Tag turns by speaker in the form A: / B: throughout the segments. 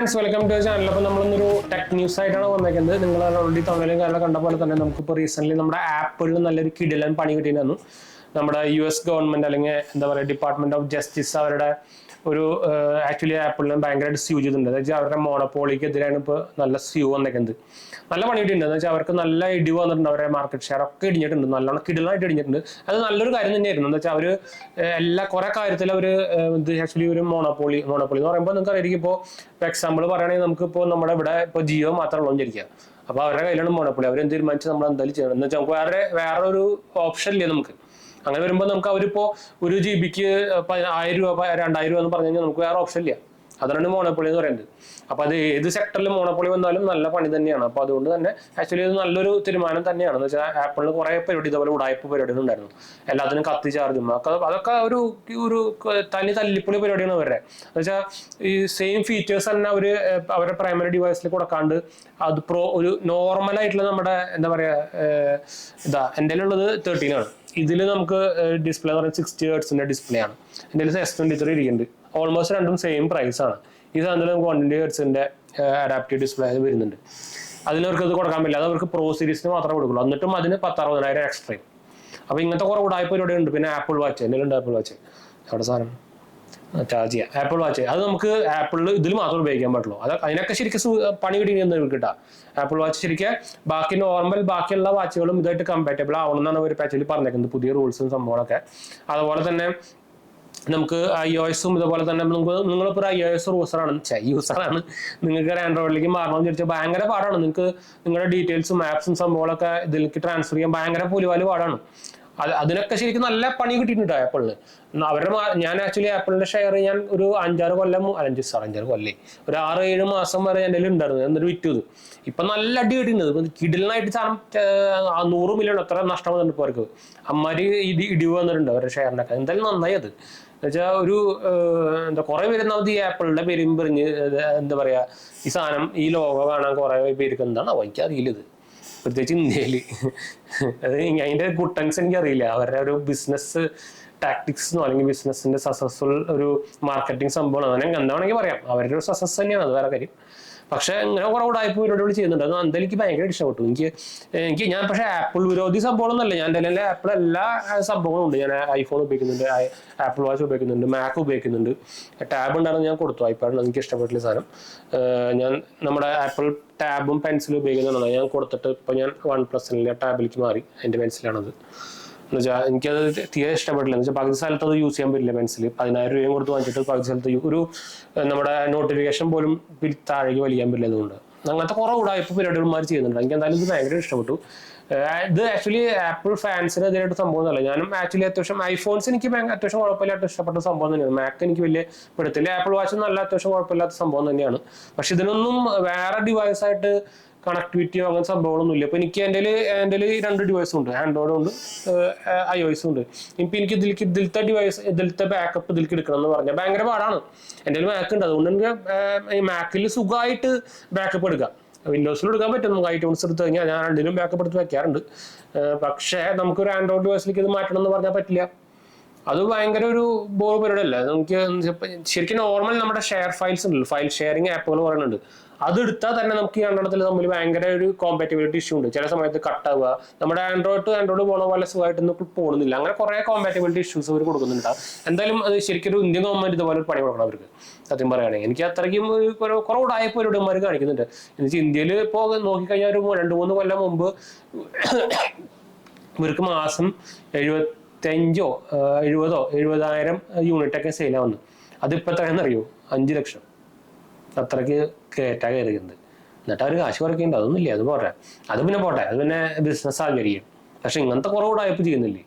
A: Welcome to channel. അപ്പോൾ നമ്മളൊന്നൊരു tech news ആയിട്ടാണ് വന്നേക്കുന്നത്. നിങ്ങൾ ഓൾറെഡി തമിഴിലും കാര്യങ്ങളും കണ്ട പോലെ തന്നെ നമുക്കിപ്പോൾ റീസെന്റ് നമ്മുടെ ആപ്പിളിൽ നല്ലൊരു കിടിലൻ പണി കിട്ടിയിരുന്നു. നമ്മുടെ US ഗവൺമെന്റ് അല്ലെങ്കിൽ എന്താ പറയുക ഡിപ്പാർട്ട്മെന്റ് ഓഫ് ജസ്റ്റിസ് അവരുടെ ഒരു ആക്ച്വലി ആപ്പിളിനെ ഭയങ്കരമായിട്ട് സ്യൂ ചെയ്തിട്ടുണ്ട്. എന്ന് വെച്ചാൽ അവരുടെ മോണോപോളിക്ക് എതിരാണ് ഇപ്പോൾ നല്ല സ്യൂ വന്നേക്കുന്നത്. നല്ല പണി കിട്ടിയിട്ടുണ്ട്. എന്ന് വെച്ചാൽ അവർക്ക് നല്ല ഇടിവ് വന്നിട്ടുണ്ട്. അവരുടെ മാർക്കറ്റ് ഷെയർ ഒക്കെ ഇടിഞ്ഞിട്ടുണ്ട്, നല്ലോണം കിടിലായിട്ട് ഇടിഞ്ഞിട്ടുണ്ട്. അത് നല്ലൊരു കാര്യം തന്നെയായിരുന്നു. എന്ന് വെച്ചാൽ അവർ എല്ലാ കുറെ കാര്യത്തിൽ അവർ ഇത് ആക്ച്വലി ഒരു മോണോപോളി എന്ന് പറയുമ്പോൾ നിങ്ങൾക്ക് അറിയാം. ഇപ്പോൾ എക്സാമ്പിൾ പറയുകയാണെങ്കിൽ നമുക്കിപ്പോൾ നമ്മുടെ ഇവിടെ ഇപ്പോൾ ജിയോ മാത്രമേ വിചാരിക്കുക. അപ്പോൾ അവരുടെ കയ്യിലാണ് മോണോപോളി. അവരെന്ത് തീരുമാനിച്ച് നമ്മൾ എന്തായാലും ചെയ്യണം. എന്ന് വെച്ചാൽ നമുക്ക് വേറെ ഒരു ഓപ്ഷൻ ഇല്ല നമുക്ക്. അങ്ങനെ വരുമ്പോൾ നമുക്ക് അവരിപ്പോൾ ഒരു GB-ക്ക് 1000 രൂപ 2000 രൂപ എന്ന് പറഞ്ഞു കഴിഞ്ഞാൽ നമുക്ക് വേറെ ഓപ്ഷൻ ഇല്ല. അതാണ് മോണോപ്പൊളി എന്ന് പറയുന്നത്. അപ്പോൾ അത് ഏത് സെക്ടറിൽ മോണോപ്പൊളി വന്നാലും നല്ല പണി തന്നെയാണ്. അപ്പോൾ അതുകൊണ്ട് തന്നെ ആക്ച്വലി ഇത് നല്ലൊരു തീരുമാനം തന്നെയാണ്. എന്ന് വെച്ചാൽ ആപ്പിളിന് കുറേ പരിപാടി ഇതുപോലെ ഉടായ്പ പരിപാടികൾ ഉണ്ടായിരുന്നു. എല്ലാത്തിനും കത്തി ചാർജും അതൊക്കെ ഒരു തല്ലിപ്പൊളി പരിപാടിയാണ് അവരുടെ. എന്ന് വെച്ചാൽ ഈ സെയിം ഫീച്ചേഴ്സ് തന്നെ അവരുടെ പ്രൈമറി ഡിവൈസിൽ കൊടുക്കാണ്ട് അത് ഒരു നോർമലായിട്ടുള്ള നമ്മുടെ എന്താ പറയുക എൻ്റെ ഉള്ളത് 13 ആണ്. ഇതിൽ നമുക്ക് ഡിസ്പ്ലേ എന്ന് പറയുന്നത് 60 Hz ഡിസ്പ്ലേ ആണ്. എൻ്റെ S23 ഇരിക്കുന്നുണ്ട്. ഓൾമോസ്റ്റ് രണ്ടും സെയിം പ്രൈസ് ആണ്. ഈ സാധനത്തിൽ നമുക്ക് 120 Hz അഡാപ്റ്റീവ് ഡിസ്പ്ലേ വരുന്നുണ്ട്. അതിനവർക്ക് ഇത് കൊടുക്കാൻ പറ്റില്ല. അത് അവർക്ക് പ്രോ സീരീസിന് മാത്രമേ കൊടുക്കുള്ളൂ. എന്നിട്ടും അതിന് 10,000 എക്സ്ട്രയും. അപ്പോൾ ഇങ്ങനത്തെ കുറേ ഉടായ്പ പരിപാടി ഉണ്ട്. പിന്നെ ആപ്പിൾ വാച്ച് എൻ്റെ ഉണ്ട്. ആപ്പിൾ വാച്ച് അവിടെ സാധനം ചാർജ് ചെയ്യാം. ആപ്പിൾ വാച്ച് അത് നമുക്ക് ആപ്പിളിൽ ഇതിൽ മാത്രം ഉപയോഗിക്കാൻ പറ്റുള്ളൂ. അതിനൊക്കെ ശരിക്കും പണി കിട്ടിയെന്ന് കിട്ടാം. ആപ്പിൾ വാച്ച് ശരിക്കും ബാക്കിയുള്ള വാച്ചുകളും ഇതായിട്ട് കമ്പാറ്റബിൾ ആവണമെന്നാണ് ഒരു പാച്ചിൽ പറഞ്ഞേക്കുന്നത്. പുതിയ റൂൾസും സംഭവങ്ങളൊക്കെ. അതുപോലെ തന്നെ നമുക്ക് iOS-ഉം ഇതുപോലെ തന്നെ നിങ്ങളിപ്പോൾ ഒരു iOS യൂസറാണ് നിങ്ങൾക്ക് ഒരു ആൻഡ്രോയിഡിലേക്ക് മാറണമെന്ന് ചോദിച്ചാൽ ഭയങ്കര പാടാണ്. നിങ്ങൾക്ക് നിങ്ങളുടെ ഡീറ്റെയിൽസും ആപ്സും സംഭവങ്ങളൊക്കെ ഇതിലേക്ക് ട്രാൻസ്ഫർ ചെയ്യാൻ ഭയങ്കര പുലിവാല് പാടാണ്. അതിനൊക്കെ ശരിക്കും നല്ല പണി കിട്ടിയിട്ടുണ്ട് ആപ്പിളിന്. ഞാൻ ആക്ച്വലി ആപ്പിളിന്റെ ഷെയർ ഞാൻ ഒരു 5-6 കൊല്ലം ഒരു 6-7 മാസം വരെ എൻ്റെ ഉണ്ടായിരുന്നു. എന്നിട്ട് വിറ്റു. ഇപ്പൊ നല്ല അടി കിട്ടിയിട്ടുണ്ട്. കിടിലനായിട്ട് സാധനം 100 മില്യൺ എത്ര നഷ്ടം വന്നിട്ട് അവർക്ക് അമ്മാര് ഇടിവ് വന്നിട്ടുണ്ട് അവരുടെ ഷെയറിനൊക്കെ. എന്തായാലും നന്നായി. അത് എന്നുവെച്ചാൽ ഒരു കുറെ പേര് ഈ ആപ്പിളിന്റെ പേരും പറഞ്ഞ് എന്താ പറയാ ഈ സാധനം ഈ ലോഗോ കാണാൻ കുറെ പേർക്ക് എന്താണ് എനിക്കറിയില്ല. ഇത് പ്രത്യേകിച്ച് ഇന്ത്യയിൽ അതിന്റെ ഗുട്ടൻസ് എനിക്കറിയില്ല. അവരുടെ ഒരു ബിസിനസ് ടാക്ടിക്സ് അല്ലെങ്കിൽ ബിസിനസിന്റെ സക്സസ്ഫുൾ ഒരു മാർക്കറ്റിംഗ് സംഭവമാണ്. അങ്ങനെ എന്താ വേണമെങ്കിൽ പറയാം. അവരുടെ ഒരു സക്സസ് തന്നെയാണ്. അത് വേറെ കാര്യം. പക്ഷെ ഇങ്ങനെ കുറെ ഉടായ്പ പരിപാടികൾ ചെയ്യുന്നുണ്ട്. അത് എന്തായാലും എനിക്ക് ഭയങ്കര ഇഷ്ടപ്പെട്ടു. എനിക്ക് ഞാൻ പക്ഷേ ആപ്പിൾ വിരോധി സംഭവമൊന്നുമല്ല. ഞാൻ എൻ്റെ ആപ്പിൾ എല്ലാ സംഭവങ്ങളും ഉണ്ട്. ഞാൻ ഐഫോൺ ഉപയോഗിക്കുന്നുണ്ട്, ആപ്പിൾ വാച്ച് ഉപയോഗിക്കുന്നുണ്ട്, മാക് ഉപയോഗിക്കുന്നുണ്ട്. ടാബ് ഉണ്ടായിരുന്നു ഞാൻ കൊടുത്തു. ഐപാഡിന് എനിക്ക് ഇഷ്ടപ്പെട്ടില്ല സാധനം. ഞാൻ നമ്മുടെ ആപ്പിൾ ടാബും പെൻസിലും ഉപയോഗിക്കുന്നതാണ്. ഞാൻ കൊടുത്തിട്ട് ഇപ്പോൾ ഞാൻ OnePlus ടാബിലേക്ക് മാറി. എൻ്റെ പെൻസിലാണത്. എന്ന് വെച്ചാൽ എനിക്കത് തീരെ ഇഷ്ടപ്പെട്ടില്ല. എന്ന് വെച്ചാൽ പകുതി സ്ഥലത്ത് അത് യൂസ് ചെയ്യാൻ പറ്റില്ല. പെൻസിൽ 10,000 രൂപയും കൊടുത്ത് വാങ്ങിച്ചിട്ട് പകുതി സ്ഥലത്ത് ഒരു നമ്മുടെ നോട്ടിഫിക്കേഷൻ പോലും താഴേക്ക് വലിക്കാൻ പറ്റില്ല. അതുകൊണ്ട് അങ്ങനത്തെ കുറേ ഉടായ്പ പരിപാടികൾമാർ ചെയ്യുന്നുണ്ട്. എനിക്ക് എന്തായാലും ഇത് ഭയങ്കര ഇഷ്ടപ്പെട്ടു. ഇത് ആക്ച്വലി ആപ്പിൾ ഫാൻസിന് എതിരായിട്ട് സംഭവമൊന്നുമല്ല. ഞാനും ആക്ച്വലി അത്യാവശ്യം ഐഫോൺസ് എനിക്ക് അത്യാവശ്യം കുഴപ്പമില്ലാത്ത ഇഷ്ടപ്പെട്ട സംഭവം തന്നെയാണ്. മാക് എനിക്ക് വലിയ പെടുത്തില്ല. ആപ്പിൾ വാച്ച് നല്ല അത്യാവശ്യം കുഴപ്പമില്ലാത്ത സംഭവം തന്നെയാണ്. പക്ഷെ ഇതിനൊന്നും വേറെ ഡിവൈസായിട്ട് കണക്ടിവിറ്റിയോ അങ്ങനെ സംഭവങ്ങളൊന്നും ഇല്ല. ഇപ്പൊ എനിക്ക് എൻ്റെ 2 ഡിവൈസും ഉണ്ട്. ആൻഡ്രോയിഡും ഉണ്ട്, iOS ഉണ്ട്. ഇപ്പൊ എനിക്ക് ഇതിലത്തെ ബാക്കപ്പ് ഇതിലേക്ക് എടുക്കണം എന്ന് പറഞ്ഞാൽ ഭയങ്കര പാടാണ്. എൻ്റെ മാക് ഉണ്ട്. അതുകൊണ്ട് എനിക്ക് ഈ മാക്കിൽ സുഖമായിട്ട് ബാക്കപ്പ് എടുക്കാം. വിൻഡോസിൽ എടുക്കാൻ പറ്റും. നമുക്ക് ഐറ്റംസ് എടുത്ത് കഴിഞ്ഞാൽ ഞാൻ രണ്ടിലും ബാക്കപ്പ് എടുത്ത് വെക്കാറുണ്ട്. പക്ഷേ നമുക്കൊരു ആൻഡ്രോയിഡ് ഡിവൈസിലേക്ക് ഇത് മാറ്റണം എന്ന് പറഞ്ഞാൽ പറ്റില്ല. അത് ഭയങ്കര ഒരു ബോർ പരിപാടി അല്ല. നമുക്ക് ശരിക്കും നോർമൽ നമ്മുടെ ഷെയർ ഫയൽസ് ഉണ്ടല്ലോ, ഫയൽ ഷെയറിങ് ആപ്പുകൾ പറയുന്നുണ്ട്. അതെടുത്താൽ തന്നെ നമുക്ക് ഈ രണ്ടെണ്ണത്തിൽ തമ്മിൽ ഭയങ്കര ഒരു കോമ്പാറ്റബിലിറ്റി ഇഷ്യൂ ഉണ്ട്. ചില സമയത്ത് കട്ടാവുക. നമ്മുടെ ആൻഡ്രോയിഡ് പോണ പോലെ സുഖമായിട്ടൊന്നും പോകുന്നില്ല. അങ്ങനെ കുറെ കോമ്പാറ്റബിലിറ്റി ഇഷ്യൂസ് അവർ കൊടുക്കുന്നുണ്ട്. എന്തായാലും അത് ശരിക്കും ഒരു ഇന്ത്യൻ ഗവൺമെന്റ് ഇതുപോലെ ഒരു പണി കൊടുക്കണം അവർക്ക്. സത്യം പറയുകയാണെങ്കിൽ എനിക്ക് അത്രയ്ക്കും കുറെ ഉടായ്പ പരിപാടിമാർ കാണിക്കുന്നുണ്ട്. എന്നുവെച്ചാൽ ഇന്ത്യയിൽ ഇപ്പോൾ നോക്കിക്കഴിഞ്ഞാൽ ഒരു 2-3 കൊല്ലം മുമ്പ് ഇവർക്ക് മാസം 75,000 70,000 യൂണിറ്റൊക്കെ സെയിലാവുന്നു. അതിപ്പോൾ എത്രയാണെന്ന് അറിയോ? 5 ലക്ഷം. അത്രയ്ക്ക് കയറിയിട്ടുണ്ട്. എന്നിട്ട് അവർ കാശ് കുറയ്ക്കുന്നുണ്ട്. അതൊന്നുമില്ല. അത് പോട്ടെ. അത് പിന്നെ ബിസിനസ് ആഗ്രഹിക്കും. പക്ഷെ ഇങ്ങനത്തെ കുറവ് ഉടായ്പ ചെയ്യുന്നില്ലേ?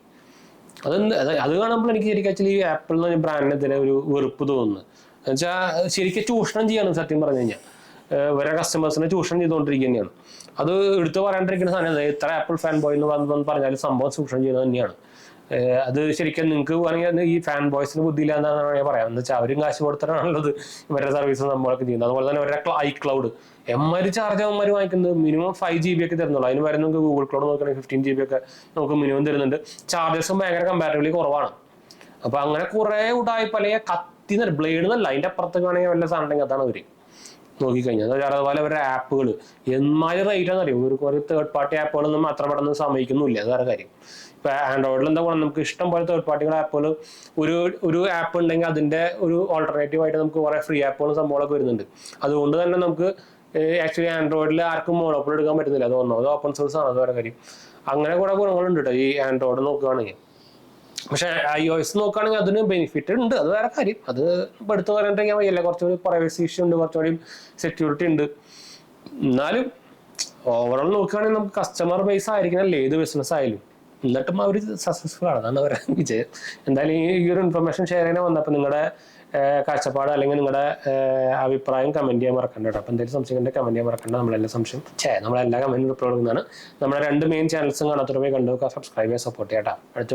A: അത് കാണുമ്പോൾ എനിക്ക് ശരിക്കും ആക്ച്വലി ആപ്പിൾ എന്ന ബ്രാൻഡിനെതിരെ ഒരു വെറുപ്പ് തോന്നുന്നു. എന്നുവെച്ചാൽ ശരിക്കും ചൂഷണം ചെയ്യാണ്. സത്യം പറഞ്ഞു കഴിഞ്ഞാൽ വേറെ കസ്റ്റമേഴ്സിനെ ചൂഷണം ചെയ്തുകൊണ്ടിരിക്കുക തന്നെയാണ്. അത് എടുത്ത് പറയാണ്ടിരിക്കുന്ന സാധനം. ഇത്ര ആപ്പിൾ ഫാൻ ബോയ് എന്ന് പറഞ്ഞാൽ സംഭവം ചൂഷണം ചെയ്യുന്നത് തന്നെയാണ്. അത് ശരിക്കും നിങ്ങൾക്ക് വേണമെങ്കിൽ ഈ ഫാൻ ബോയ്സിന് ബുദ്ധിയില്ല എന്നാണ് ഞാൻ പറയാം. എന്ന് വെച്ചാൽ അവരും കാശ് കൊടുത്തിട്ടാണുള്ളത് ഇവരുടെ സർവീസും നമ്മളൊക്കെ ചെയ്യുന്നത്. അതുപോലെ തന്നെ അവരുടെ iCloud ചാർജ് അവന്മാർ വാങ്ങിക്കുന്നത് മിനിമം 5 GB ഒക്കെ തരുന്നുള്ളൂ. അതിന് വരെ നമുക്ക് ഗൂഗിൾ ക്ലൗഡ് നോക്കുകയാണെങ്കിൽ 15 GB ഒക്കെ നമുക്ക് മിനിമം തരുന്നുണ്ട്. ചാർജസും ഭയങ്കര കമ്പാരിറ്റീവ്ലി കുറവാണ്. അപ്പൊ അങ്ങനെ കുറെ ഉടായ്പ അല്ലെങ്കിൽ കത്തി ബ്ലേഡ് എന്നല്ല, അതിന്റെ അപ്പുറത്തേക്ക് വേണമെങ്കിൽ വല്ല സാധനം ഉണ്ടെങ്കിൽ അതാണ് അവര്. നോക്കിക്കഴിഞ്ഞാൽ. അതുപോലെ അവരുടെ ആപ്പുകൾ എന്മാതിരി റേറ്റാന്ന് അറിയും. കുറേ തേർഡ് പാർട്ടി ആപ്പുകളൊന്നും അത്ര പെട്ടെന്ന് സമ്മതിക്കുന്നില്ല, അത് വേറെ കാര്യം. ഇപ്പൊ ആൻഡ്രോയിഡിൽ എന്താ പറയുക, നമുക്ക് ഇഷ്ടം പോലെ തേർഡ് പാർട്ടികൾ ആപ്പുകൾ ഒരു ആപ്പ് ഉണ്ടെങ്കിൽ അതിന്റെ ഒരു ഓൾട്ടർനേറ്റീവ് ആയിട്ട് നമുക്ക് കുറെ ഫ്രീ ആപ്പുകളും സംഭവങ്ങളൊക്കെ വരുന്നുണ്ട്. അതുകൊണ്ട് തന്നെ നമുക്ക് ആക്ച്വലി ആൻഡ്രോയിഡിൽ ആർക്കും മോണോപ്പൊളി എടുക്കാൻ പറ്റുന്നില്ല. അത് ഒന്നാമത് ഓപ്പൺ സോഴ്സ് ആണ്, അത് വേറെ കാര്യം. അങ്ങനെ കുറെ ഗുണങ്ങളുണ്ട് കേട്ടോ ഈ ആൻഡ്രോയിഡ് നോക്കുകയാണെങ്കിൽ. പക്ഷെ iOS നോക്കുകയാണെങ്കിൽ അതിന് ബെനിഫിറ്റ് ഉണ്ട്, അത് വേറെ കാര്യം. അത് എടുത്ത് പറഞ്ഞിട്ടുണ്ടെങ്കിൽ വയ്യല്ല, കുറച്ചുകൂടി പ്രൈവസി ഇഷ്യൂ ഉണ്ട്, കുറച്ചുകൂടി സെക്യൂരിറ്റി ഉണ്ട്. എന്നാലും ഓവറോൾ നോക്കുകയാണെങ്കിൽ നമുക്ക് കസ്റ്റമർ ബേസ് ആയിരിക്കണല്ലേ ഏത് ബിസിനസ് ആയാലും. എന്നിട്ടും അവർ സക്സസ്ഫുൾ ആണ്, അതാണ് അവരുടെ വിജയം. എന്തായാലും ഈ ഒരു ഇൻഫർമേഷൻ ഷെയർ ചെയ്യാൻ വന്നപ്പോൾ നിങ്ങളുടെ കാഴ്ചപ്പാട് അല്ലെങ്കിൽ നിങ്ങളുടെ അഭിപ്രായം കമന്റ് ചെയ്യാൻ മറക്കണ്ട കേട്ടോ. അപ്പോൾ എന്തെങ്കിലും സംശയം കമന്റ് ചെയ്യാൻ മറക്കണ്ട. നമ്മളെല്ലാ കമന്റും റിപ്ലൈ കൊടുക്കുന്നതാണ്. നമ്മുടെ 2 മെയിൻ ചാനൽസും കാണാത്തവരെ കണ്ടു സബ്സ്ക്രൈബ് ചെയ്യാൻ സപ്പോർട്ട് ചെയ്യാം കേട്ടോ. അടുത്ത